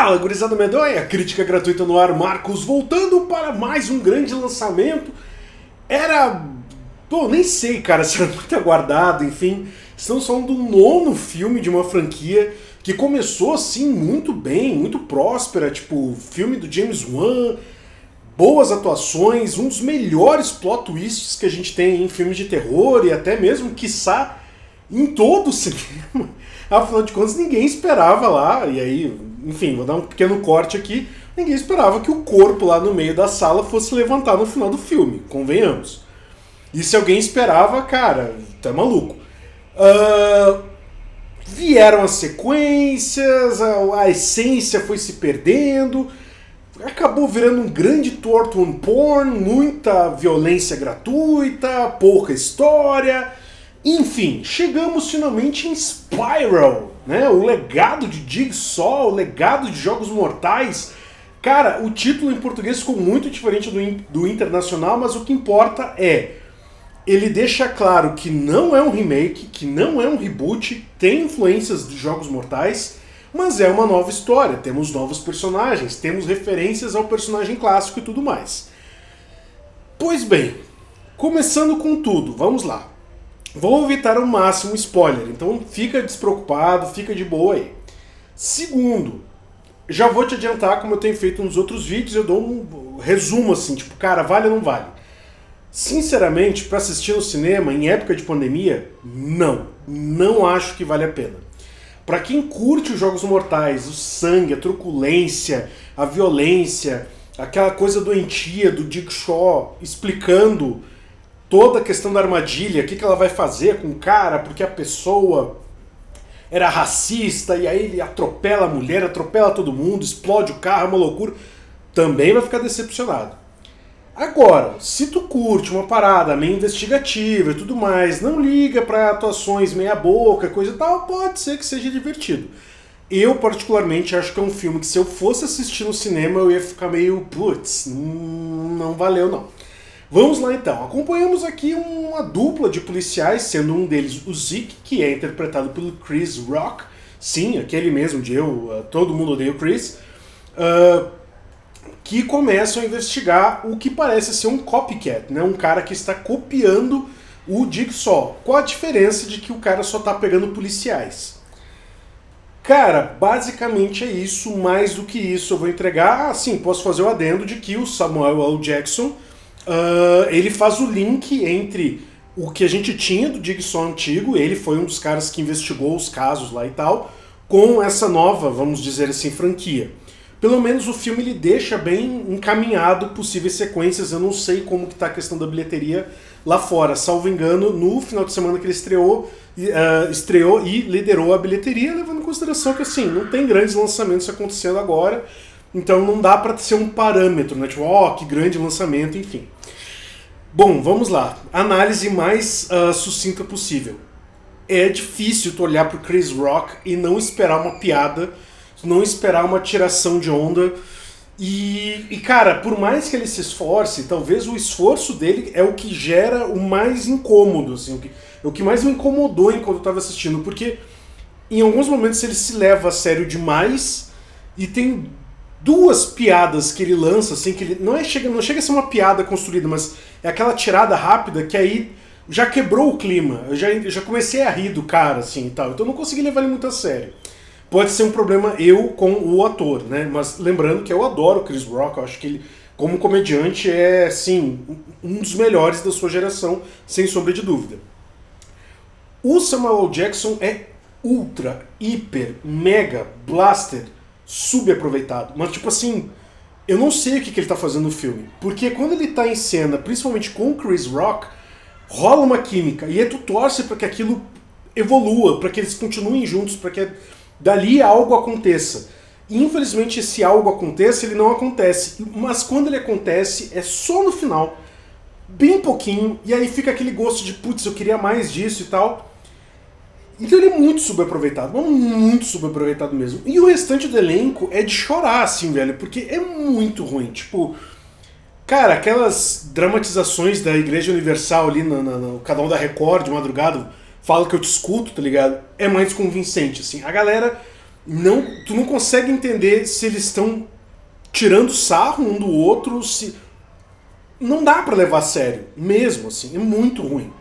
Fala, gurizada medonha, crítica gratuita no ar, Marcos, voltando para mais um grande lançamento. Era... Bom, nem sei, cara, se era muito aguardado, enfim. Estamos falando do nono filme de uma franquia que começou, assim, muito bem, muito próspera, tipo, filme do James Wan, boas atuações, um dos melhores plot twists que a gente tem em filmes de terror e até mesmo, quiçá, em todo o cinema. Afinal de contas, ninguém esperava lá, e aí, enfim, vou dar um pequeno corte aqui, ninguém esperava que o corpo lá no meio da sala fosse levantar no final do filme, convenhamos. E se alguém esperava, cara, tá maluco. Vieram as sequências, a essência foi se perdendo, acabou virando um grande torture porn, muita violência gratuita, pouca história. Enfim, chegamos finalmente em Spiral, né? O legado de Jigsaw, o legado de Jogos Mortais. Cara, o título em português ficou muito diferente do internacional, mas o que importa é... ele deixa claro que não é um remake, que não é um reboot, tem influências de Jogos Mortais, mas é uma nova história, temos novos personagens, temos referências ao personagem clássico e tudo mais. Pois bem, começando com tudo, vamos lá. Vou evitar ao máximo spoiler, então fica despreocupado, fica de boa aí. Segundo, já vou te adiantar, como eu tenho feito nos outros vídeos, eu dou um resumo assim, tipo, cara, vale ou não vale? Sinceramente, para assistir no cinema em época de pandemia, não acho que vale a pena. Para quem curte os Jogos Mortais, o sangue, a truculência, a violência, aquela coisa doentia do Jigsaw explicando toda a questão da armadilha, o que ela vai fazer com o cara, porque a pessoa era racista e aí ele atropela a mulher, atropela todo mundo, explode o carro, é uma loucura, também vai ficar decepcionado. Agora, se tu curte uma parada meio investigativa e tudo mais, não liga pra atuações meia boca, coisa e tal, pode ser que seja divertido. Eu, particularmente, acho que é um filme que se eu fosse assistir no cinema eu ia ficar meio, putz, não valeu não. Vamos lá então, acompanhamos aqui uma dupla de policiais, sendo um deles o Zeke, que é interpretado pelo Chris Rock, sim, aquele mesmo de Todo Mundo Odeia o Chris, que começam a investigar o que parece ser um copycat, né? Um cara que está copiando o Jigsaw. Qual a diferença de que o cara só está pegando policiais? Cara, basicamente é isso, mais do que isso eu vou entregar. Sim, posso fazer o adendo de que o Samuel L. Jackson, ele faz o link entre o que a gente tinha do Jigsaw antigo, ele foi um dos caras que investigou os casos lá e tal, com essa nova, vamos dizer assim, franquia. Pelo menos o filme ele deixa bem encaminhado possíveis sequências. Eu não sei como que tá a questão da bilheteria lá fora. Salvo engano, no final de semana que ele estreou e liderou a bilheteria, levando em consideração que assim, não tem grandes lançamentos acontecendo agora, então não dá pra ser um parâmetro, né? Tipo, que grande lançamento, enfim. Bom, vamos lá. Análise mais sucinta possível. É difícil tu olhar pro Chris Rock e não esperar uma piada, não esperar uma tiração de onda. E cara, por mais que ele se esforce, talvez o esforço dele é o que gera o mais incômodo, assim, o que mais me incomodou enquanto eu estava assistindo, porque em alguns momentos ele se leva a sério demais e tem duas piadas que ele lança, assim, que ele não chega a ser uma piada construída, mas é aquela tirada rápida que aí já quebrou o clima, eu já comecei a rir do cara, assim, e tal, então eu não consegui levar ele muito a sério. Pode ser um problema eu com o ator, né? Mas lembrando que eu adoro o Chris Rock, eu acho que ele, como comediante, é, sim, um dos melhores da sua geração, sem sombra de dúvida. O Samuel L. Jackson é ultra, hiper, mega, blaster, subaproveitado. Mas, tipo assim, eu não sei o que ele tá fazendo no filme. Porque quando ele tá em cena, principalmente com o Chris Rock, rola uma química. E aí tu torce pra que aquilo evolua, pra que eles continuem juntos, pra que dali algo aconteça. E, infelizmente, esse algo aconteça, ele não acontece. Mas quando ele acontece, é só no final, bem pouquinho, e aí fica aquele gosto de, putz, eu queria mais disso e tal. Então ele é muito subaproveitado, mas muito subaproveitado mesmo. E o restante do elenco é de chorar, assim, velho, porque é muito ruim. Tipo, cara, aquelas dramatizações da Igreja Universal ali no canal da Record, de madrugada, fala que eu te escuto, tá ligado? É mais convincente, assim. A galera Tu não consegue entender se eles estão tirando sarro um do outro, se... Não dá pra levar a sério, mesmo, assim, é muito ruim.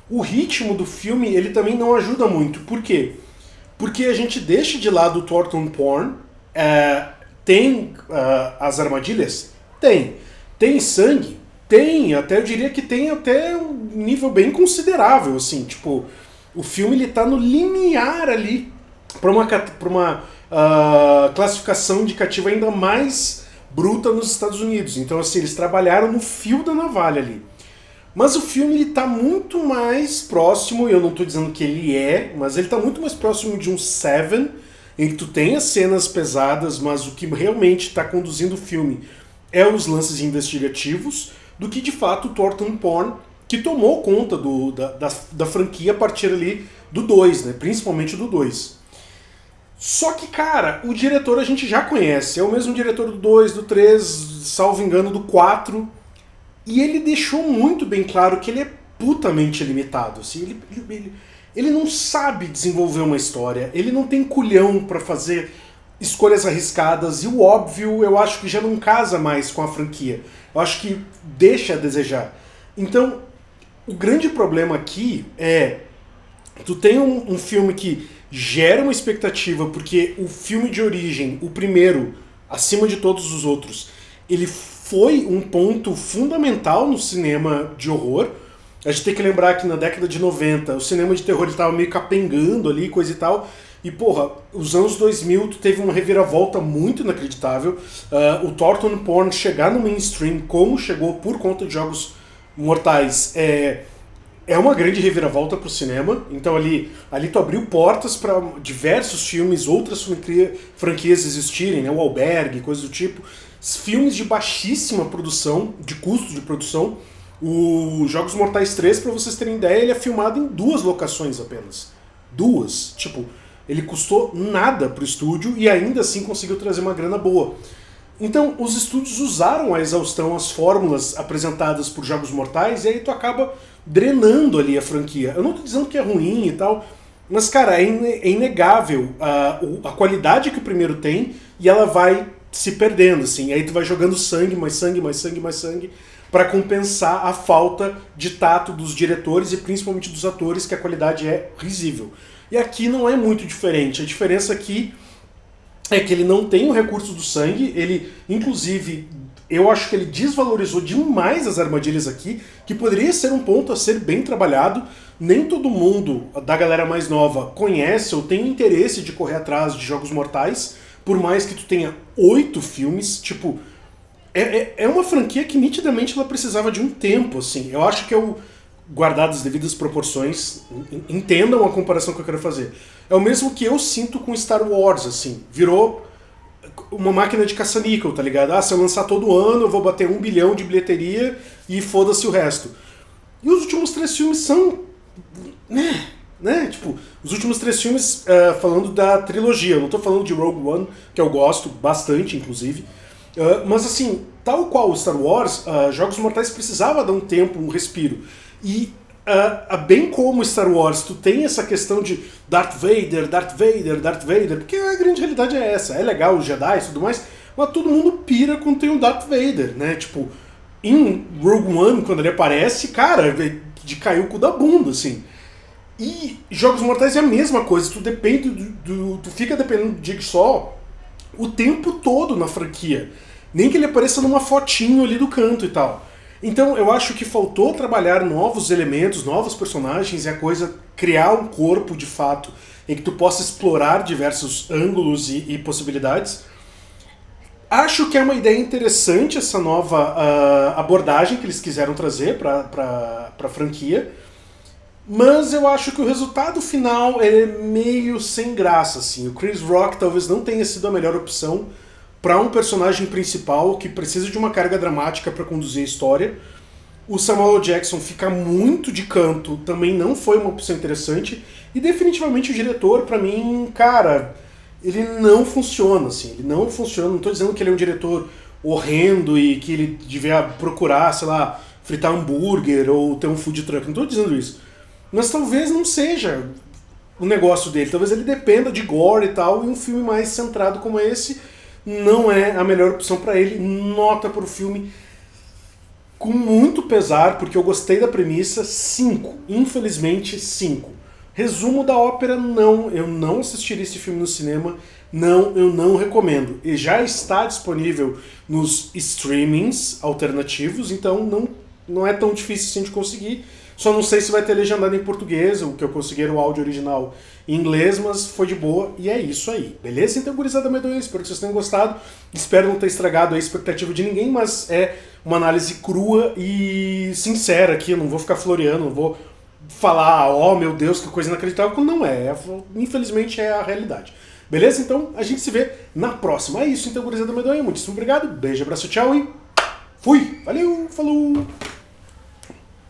O ritmo do filme, ele também não ajuda muito. Por quê? Porque a gente deixa de lado o Thornton Porn, tem as armadilhas? Tem. Tem sangue? Tem. Até eu diria que tem até um nível bem considerável, assim, tipo, o filme ele tá no limiar ali pra uma classificação indicativa ainda mais bruta nos Estados Unidos. Então, assim, eles trabalharam no fio da navalha ali. Mas o filme ele tá muito mais próximo, eu não tô dizendo que ele mas ele tá muito mais próximo de um Seven, em que tu tem as cenas pesadas, mas o que realmente tá conduzindo o filme é os lances investigativos, do que de fato o Thornton Porn, que tomou conta da franquia a partir ali do 2, né? Principalmente do 2. Só que, cara, o diretor a gente já conhece, é o mesmo diretor do 2, do 3, salvo engano, do 4, e ele deixou muito bem claro que ele é putamente limitado. Assim, ele não sabe desenvolver uma história, ele não tem culhão pra fazer escolhas arriscadas, e o óbvio eu acho que já não casa mais com a franquia. Eu acho que deixa a desejar. Então, o grande problema aqui é... Tu tem um filme que gera uma expectativa, porque o filme de origem, o primeiro, acima de todos os outros, ele foi um ponto fundamental no cinema de horror. A gente tem que lembrar que na década de 90 o cinema de terror estava meio capengando ali, coisa e tal. E, porra, os anos 2000 tu teve uma reviravolta muito inacreditável. O Thornton Porn chegar no mainstream como chegou por conta de Jogos Mortais é uma grande reviravolta pro cinema. Então ali tu abriu portas para diversos filmes, outras franquias existirem, né? O Albergue, coisas do tipo. Filmes de baixíssima produção, de custo de produção. O Jogos Mortais 3, pra vocês terem ideia, ele é filmado em 2 locações apenas. 2. Tipo, ele custou nada pro estúdio e ainda assim conseguiu trazer uma grana boa. Então, os estúdios usaram a exaustão as fórmulas apresentadas por Jogos Mortais e aí tu acaba drenando ali a franquia. Eu não tô dizendo que é ruim e tal, mas, cara, é inegável a qualidade que o primeiro tem e ela vai se perdendo, assim. Aí tu vai jogando sangue, mais sangue, mais sangue, mais sangue, para compensar a falta de tato dos diretores e principalmente dos atores, que a qualidade é risível. E aqui não é muito diferente. A diferença aqui é que ele não tem o recurso do sangue, ele, inclusive, eu acho que ele desvalorizou demais as armadilhas aqui, que poderia ser um ponto a ser bem trabalhado. Nem todo mundo da galera mais nova conhece ou tem interesse de correr atrás de Jogos Mortais, por mais que tu tenha 8 filmes, tipo... É uma franquia que nitidamente ela precisava de um tempo, assim. Eu acho que guardado as devidas proporções, entendam a comparação que eu quero fazer. É o mesmo que eu sinto com Star Wars, assim. Virou uma máquina de caça-níquel, tá ligado? Se eu lançar todo ano, eu vou bater 1 bilhão de bilheteria e foda-se o resto. E os últimos 3 filmes são... né? Tipo, os últimos 3 filmes, falando da trilogia. Eu não tô falando de Rogue One, que eu gosto bastante, inclusive. Mas assim, tal qual o Star Wars, Jogos Mortais precisava dar um tempo, um respiro. E bem como Star Wars, tu tem essa questão de Darth Vader, Darth Vader, Darth Vader, porque a grande realidade é essa. É legal os Jedi e tudo mais, mas todo mundo pira quando tem o Darth Vader, né? Tipo, em Rogue One, quando ele aparece, cara, de cair o cu da bunda, assim. E Jogos Mortais é a mesma coisa, tu depende tu fica dependendo do Jigsaw o tempo todo na franquia. Nem que ele apareça numa fotinho ali do canto e tal. Então eu acho que faltou trabalhar novos elementos, novos personagens e a coisa criar um corpo de fato em que tu possa explorar diversos ângulos e possibilidades. Acho que é uma ideia interessante essa nova abordagem que eles quiseram trazer para a franquia, mas eu acho que o resultado final é meio sem graça, assim. O Chris Rock talvez não tenha sido a melhor opção para um personagem principal que precisa de uma carga dramática para conduzir a história. O Samuel L. Jackson fica muito de canto, também não foi uma opção interessante. E definitivamente o diretor, para mim, cara, ele não funciona, assim. Ele não funciona, não tô dizendo que ele é um diretor horrendo e que ele devia procurar, sei lá, fritar hambúrguer ou ter um food truck, não tô dizendo isso. Mas talvez não seja o negócio dele. Talvez ele dependa de gore e tal, e um filme mais centrado como esse não é a melhor opção para ele. Nota pro filme com muito pesar, porque eu gostei da premissa, 5. Infelizmente, 5. Resumo da ópera, não. Eu não assistiria esse filme no cinema. Não, eu não recomendo. E já está disponível nos streamings alternativos, então não é tão difícil assim de conseguir. Só não sei se vai ter legendado em português, o que eu consegui era o áudio original em inglês, mas foi de boa e é isso aí. Beleza? Então, gurizada medonha, espero que vocês tenham gostado. Espero não ter estragado a expectativa de ninguém, mas é uma análise crua e sincera aqui. Eu não vou ficar floreando, não vou falar, oh meu Deus, que coisa inacreditável, quando não é. Infelizmente é a realidade. Beleza? Então a gente se vê na próxima. É isso então, gurizada medonha. Muitíssimo obrigado. Beijo, abraço, tchau e fui! Valeu, falou!